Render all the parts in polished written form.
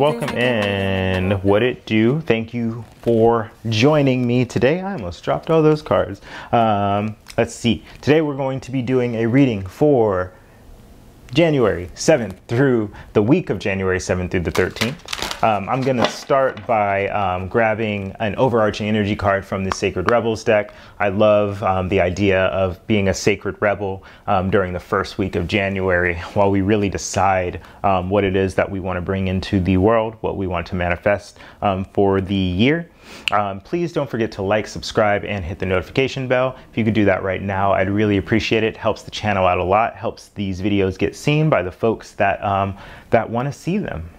welcome in. What it do? Thank you for joining me today. I almost dropped all those cards. Let's see. Today we're going to be doing a reading for January 7th through the week of January 7th through the 13th. I'm going to start by grabbing an overarching energy card from the Sacred Rebels deck. I love the idea of being a sacred rebel during the first week of January while we really decide what it is that we want to bring into the world, what we want to manifest for the year. Please don't forget to like, subscribe, and hit the notification bell. If you could do that right now, I'd really appreciate it. Helps the channel out a lot, helps these videos get seen by the folks that that want to see them.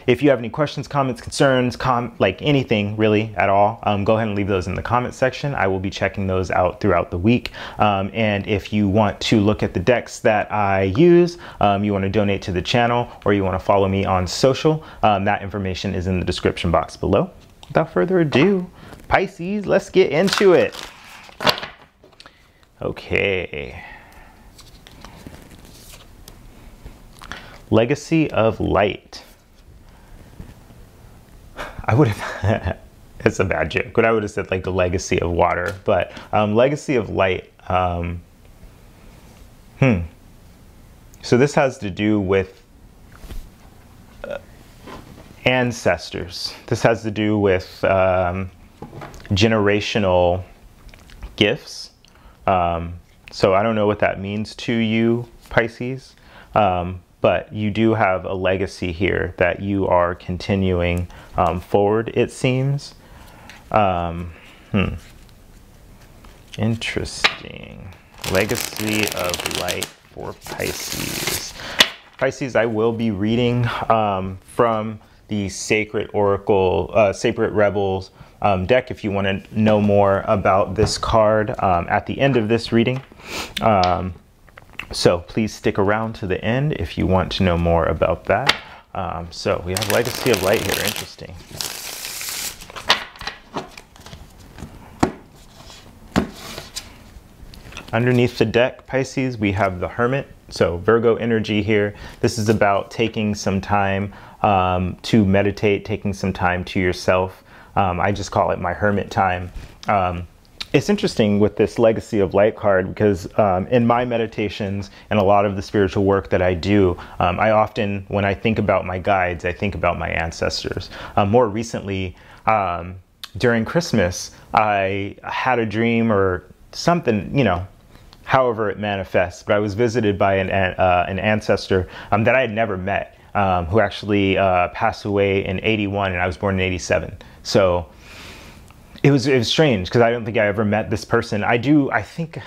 If you have any questions, comments, concerns, like anything really at all, go ahead and leave those in the comment section. I will be checking those out throughout the week. And if you want to look at the decks that I use, you want to donate to the channel, or you want to follow me on social, that information is in the description box below. Without further ado, Pisces, let's get into it. Okay. Legacy of Light. I would have, it's a bad joke, but I would have said like the Legacy of Water, but Legacy of Light. So this has to do with ancestors. This has to do with generational gifts. So I don't know what that means to you, Pisces, but you do have a legacy here that you are continuing forward, it seems. Interesting. Legacy of Light for Pisces. Pisces, I will be reading from the Sacred Oracle, Sacred Rebels deck if you want to know more about this card at the end of this reading. So please stick around to the end if you want to know more about that. So we have Legacy of Light here. Interesting. Underneath the deck, Pisces, we have the Hermit. So Virgo energy here. This is about taking some time to meditate, taking some time to yourself. I just call it my hermit time. It's interesting with this Legacy of Light card because in my meditations and a lot of the spiritual work that I do, I often, when I think about my guides, I think about my ancestors. More recently, during Christmas, I had a dream or something, you know, however it manifests, but I was visited by an ancestor that I had never met, who actually passed away in '81, and I was born in '87. So it was strange because I don't think I ever met this person. I think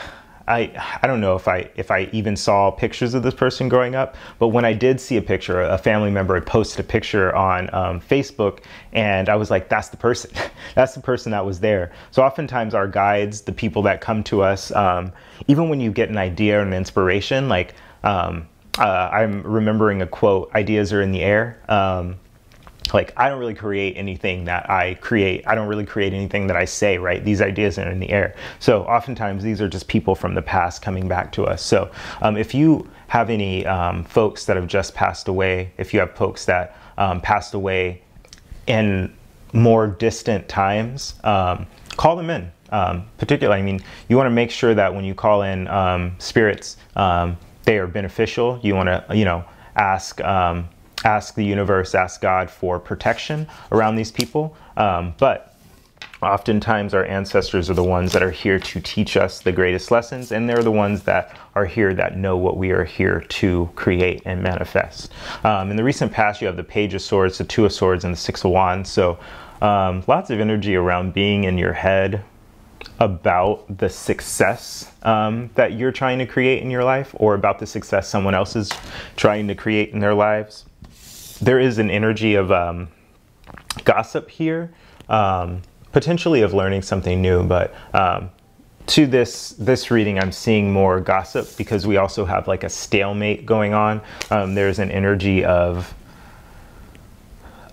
I don't know if I even saw pictures of this person growing up, but when I did see a picture, a family member had posted a picture on Facebook, and I was like, that's the person. That's the person that was there. So oftentimes our guides, the people that come to us, even when you get an idea or an inspiration, like I'm remembering a quote, ideas are in the air. Like, I don't really create anything that I create. I don't really create anything that I say, right? These ideas are in the air. So oftentimes these are just people from the past coming back to us. So if you have any folks that have just passed away, if you have folks that passed away in more distant times, call them in. Particularly, I mean, you want to make sure that when you call in spirits, they are beneficial. You want to, you know, ask the universe, ask God for protection around these people. But oftentimes our ancestors are the ones that are here to teach us the greatest lessons, and they're the ones that are here that know what we are here to create and manifest. In the recent past, you have the Page of Swords, the Two of Swords, and the Six of Wands. So lots of energy around being in your head about the success that you're trying to create in your life, or about the success someone else is trying to create in their lives. There is an energy of gossip here, potentially of learning something new, but to this reading, I'm seeing more gossip because we also have like a stalemate going on. There's an energy of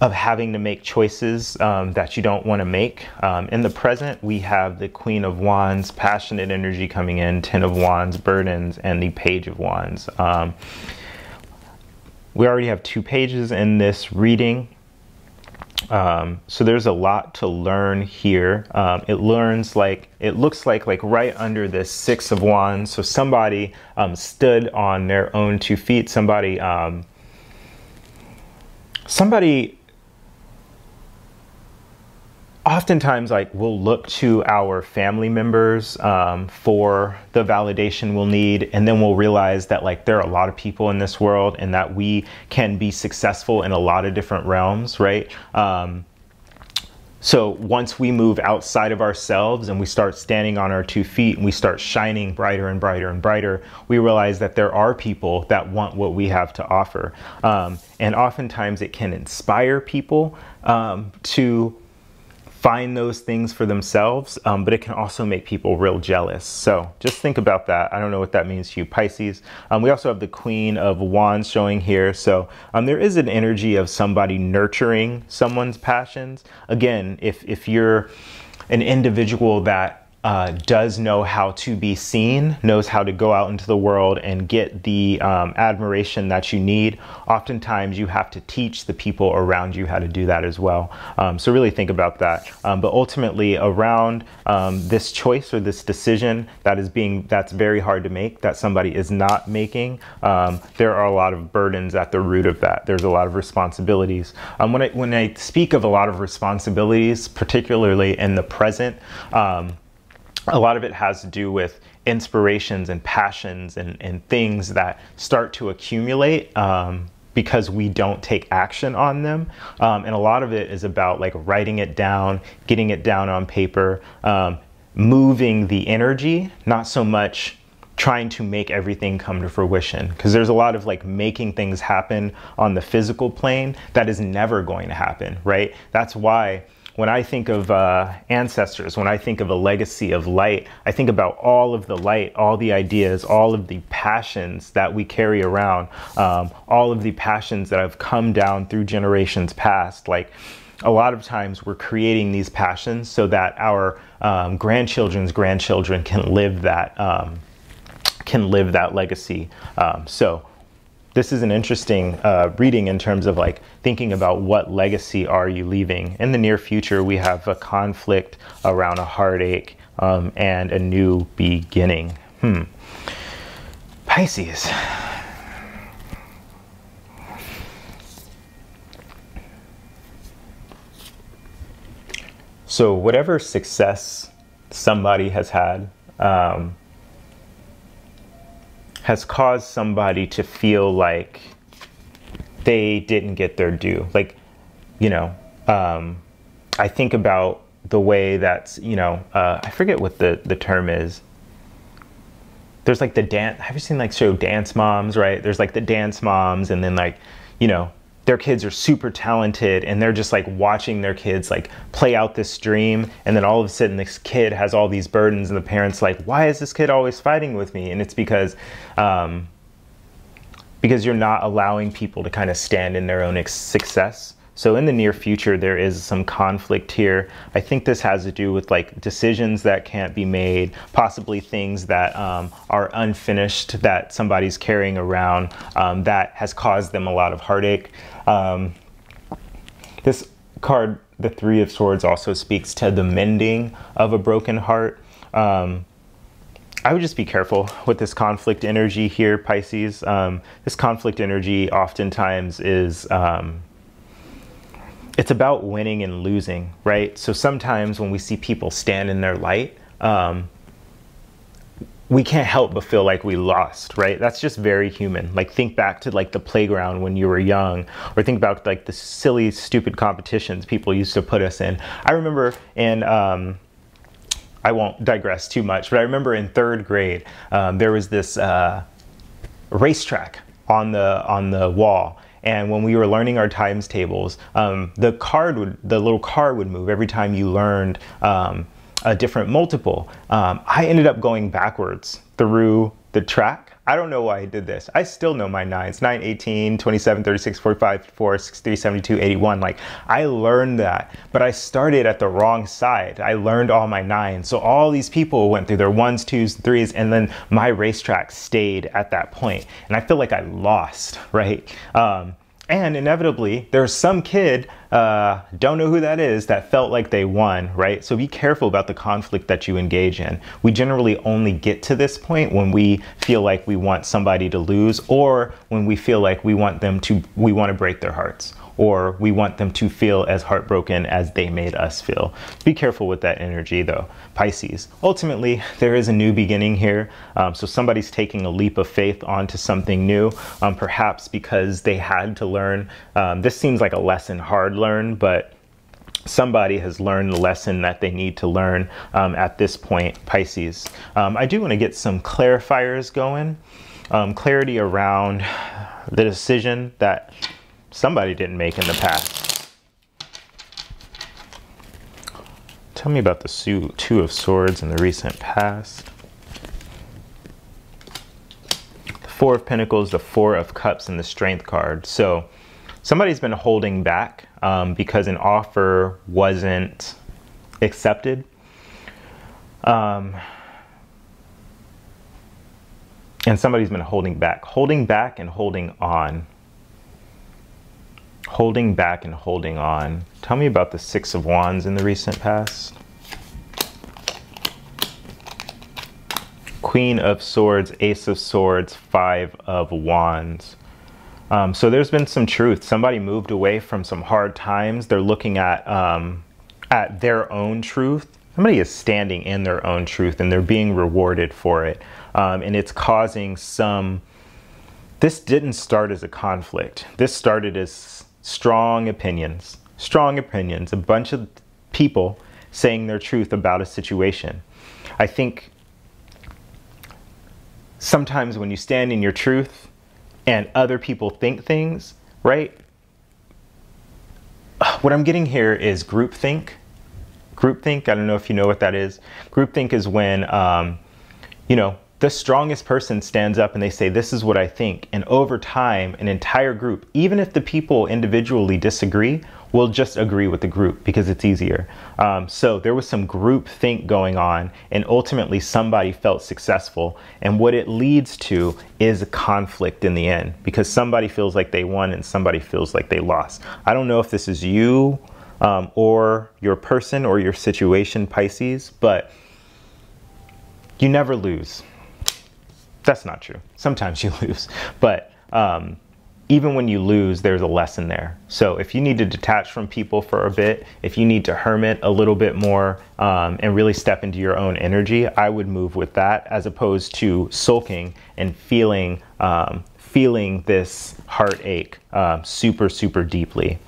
having to make choices that you don't want to make. In the present, we have the Queen of Wands, passionate energy coming in, Ten of Wands, burdens, and the Page of Wands. We already have 2 pages in this reading. So there's a lot to learn here. It looks like right under this 6 of Wands. So somebody stood on their own 2 feet. Somebody oftentimes like we'll look to our family members for the validation we'll need, and then we'll realize that like there are a lot of people in this world and that we can be successful in a lot of different realms, right? So once we move outside of ourselves and we start standing on our 2 feet and we start shining brighter and brighter and brighter, we realize that there are people that want what we have to offer. And oftentimes it can inspire people to find those things for themselves, but it can also make people real jealous. So just think about that. I don't know what that means to you, Pisces. We also have the Queen of Wands showing here. So there is an energy of somebody nurturing someone's passions. Again, if you're an individual that does know how to be seen, knows how to go out into the world and get the admiration that you need, oftentimes you have to teach the people around you how to do that as well. So really think about that. But ultimately around this choice or this decision that's very hard to make, that somebody is not making, there are a lot of burdens at the root of that. There's a lot of responsibilities. When I speak of a lot of responsibilities, particularly in the present, a lot of it has to do with inspirations and passions and things that start to accumulate because we don't take action on them. And a lot of it is about like writing it down, getting it down on paper, moving the energy, not so much trying to make everything come to fruition. Because there's a lot of like making things happen on the physical plane that is never going to happen, right? That's why when I think of ancestors, when I think of a legacy of light, I think about all of the light, all the ideas, all of the passions that we carry around, all of the passions that have come down through generations past. Like a lot of times we're creating these passions so that our grandchildren's grandchildren can live that legacy. So this is an interesting reading in terms of like thinking about what legacy are you leaving. In the near future, we have a conflict around a heartache and a new beginning. Pisces. So whatever success somebody has had has caused somebody to feel like they didn't get their due. Like, you know, I think about the way that's, you know, I forget what the term is. There's like the dance, have you seen like show Dance Moms, right? There's like the dance moms, and then like, you know, their kids are super talented and they're just like watching their kids like play out this dream, and then all of a sudden this kid has all these burdens and the parents like, why is this kid always fighting with me? And it's because you're not allowing people to kind of stand in their own success. So in the near future, there is some conflict here. I think this has to do with like decisions that can't be made, possibly things that are unfinished that somebody's carrying around that has caused them a lot of heartache. This card, the Three of Swords, also speaks to the mending of a broken heart. I would just be careful with this conflict energy here, Pisces. This conflict energy oftentimes is it's about winning and losing, right? So sometimes when we see people stand in their light, we can't help but feel like we lost, right? That's just very human. Like think back to like the playground when you were young, or think about like the silly, stupid competitions people used to put us in. I remember in, I won't digress too much, but I remember in 3rd grade, there was this racetrack on the wall. And when we were learning our times tables, the little car would move every time you learned a different multiple. I ended up going backwards through the track. I don't know why I did this. I still know my nines, 9, 18, 27, 36, 45, 4, 63, 72, 81. Like, I learned that, but I started at the wrong side. I learned all my nines. So all these people went through their ones, twos, threes, and then my racetrack stayed at that point. And I feel like I lost, right? And inevitably, there's some kid, don't know who that is, that felt like they won, right? So be careful about the conflict that you engage in. We generally only get to this point when we feel like we want somebody to lose, or when we feel like we want to break their hearts, or we want them to feel as heartbroken as they made us feel. Be careful with that energy though, Pisces. Ultimately, there is a new beginning here. So somebody's taking a leap of faith onto something new, perhaps because they had to learn. This seems like a lesson hard learned, but somebody has learned the lesson that they need to learn at this point, Pisces. I do want to get some clarifiers going, clarity around the decision that somebody didn't make in the past. Tell me about the Two of Swords in the recent past. The Four of Pentacles, the Four of Cups, and the Strength card. So somebody's been holding back because an offer wasn't accepted. And somebody's been holding back and holding on. Holding back and holding on. Tell me about the Six of Wands in the recent past. Queen of Swords, Ace of Swords, Five of Wands. So there's been some truth. Somebody moved away from some hard times. They're looking at their own truth. Somebody is standing in their own truth and they're being rewarded for it. And it's causing some... This didn't start as a conflict. This started as strong opinions, a bunch of people saying their truth about a situation. I think sometimes when you stand in your truth and other people think things, right? What I'm getting here is groupthink. Groupthink, I don't know if you know what that is. Groupthink is when, you know, the strongest person stands up and they say, this is what I think. And over time, an entire group, even if the people individually disagree, will just agree with the group because it's easier. So there was some group think going on, and ultimately somebody felt successful. And what it leads to is a conflict in the end because somebody feels like they won and somebody feels like they lost. I don't know if this is you or your person or your situation, Pisces, but you never lose. That's not true. Sometimes you lose, but even when you lose, there's a lesson there. So if you need to detach from people for a bit, if you need to hermit a little bit more and really step into your own energy, I would move with that as opposed to sulking and feeling this heartache super, super deeply.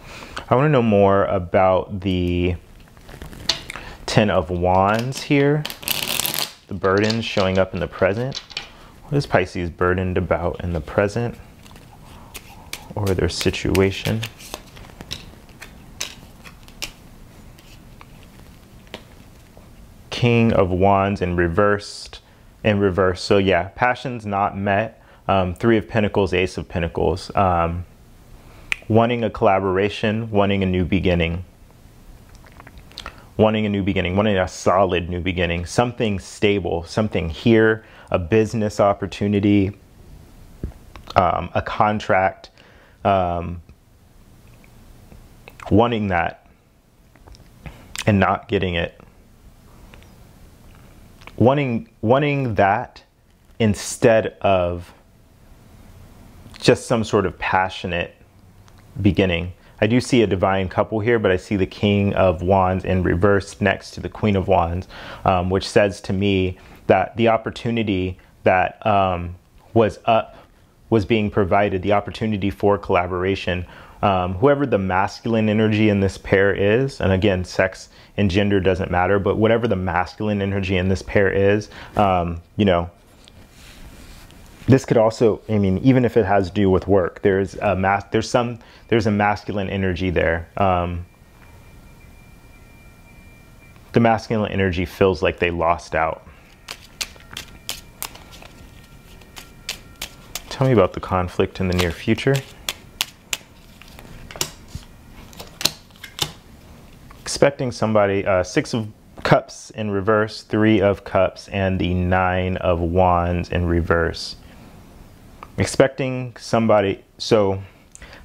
I want to know more about the Ten of Wands here, the burdens showing up in the present. What is Pisces burdened about in the present or their situation? King of Wands in reverse. So yeah, passions not met. Three of Pentacles, Ace of Pentacles. Wanting a collaboration, wanting a new beginning. Wanting a solid new beginning, something stable, something here, a business opportunity, a contract, wanting that and not getting it. Wanting that instead of just some sort of passionate beginning. I do see a divine couple here, but I see the King of Wands in reverse next to the Queen of Wands, which says to me that the opportunity that was being provided, the opportunity for collaboration, whoever the masculine energy in this pair is, and again, sex and gender doesn't matter, but whatever the masculine energy in this pair is, you know, this could also, I mean, even if it has to do with work, there's a masculine energy there. The masculine energy feels like they lost out. Tell me about the conflict in the near future. Expecting somebody, 6 of Cups in reverse, 3 of Cups, and the 9 of Wands in reverse. Expecting somebody, so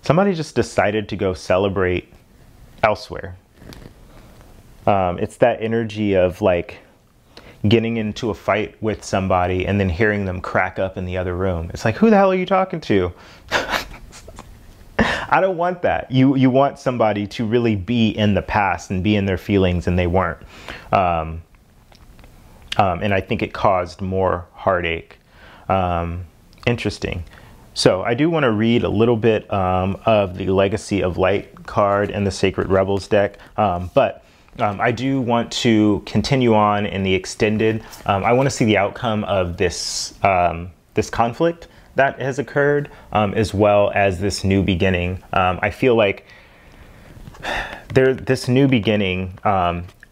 somebody just decided to go celebrate elsewhere. It's that energy of like getting into a fight with somebody and then hearing them crack up in the other room. It's like, who the hell are you talking to? I don't want that. You want somebody to really be in the past and be in their feelings, and they weren't. And I think it caused more heartache. Interesting. So I do want to read a little bit of the Legacy of Light card in the Sacred Rebels deck, but I do want to continue on in the extended. I want to see the outcome of this this conflict that has occurred, as well as this new beginning. I feel like this new beginning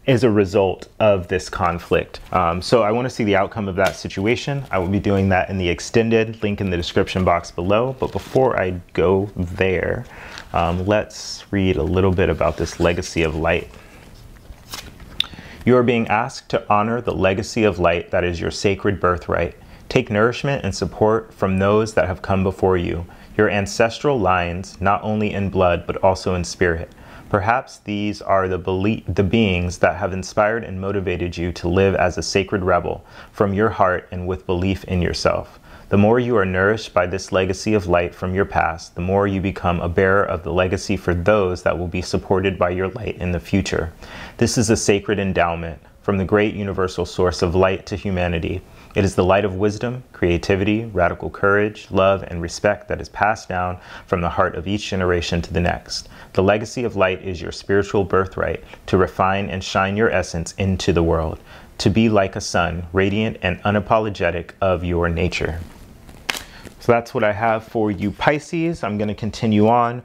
is a result of this conflict. So I want to see the outcome of that situation. I will be doing that in the extended, link in the description box below. But before I go there, let's read a little bit about this Legacy of Light. You are being asked to honor the legacy of light that is your sacred birthright. Take nourishment and support from those that have come before you, your ancestral lines, not only in blood, but also in spirit. Perhaps these are the beings that have inspired and motivated you to live as a sacred rebel from your heart and with belief in yourself. The more you are nourished by this legacy of light from your past, the more you become a bearer of the legacy for those that will be supported by your light in the future. This is a sacred endowment from the great universal source of light to humanity. It is the light of wisdom, creativity, radical courage, love, and respect that is passed down from the heart of each generation to the next. The legacy of light is your spiritual birthright to refine and shine your essence into the world, to be like a sun, radiant and unapologetic of your nature. So that's what I have for you, Pisces. I'm going to continue on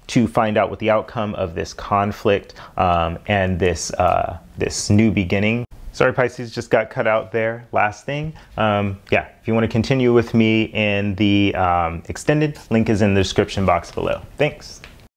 to find out what the outcome of this conflict and this new beginning. Sorry, Pisces, just got cut out there. Last thing. Yeah, if you want to continue with me in the extended, link is in the description box below. Thanks.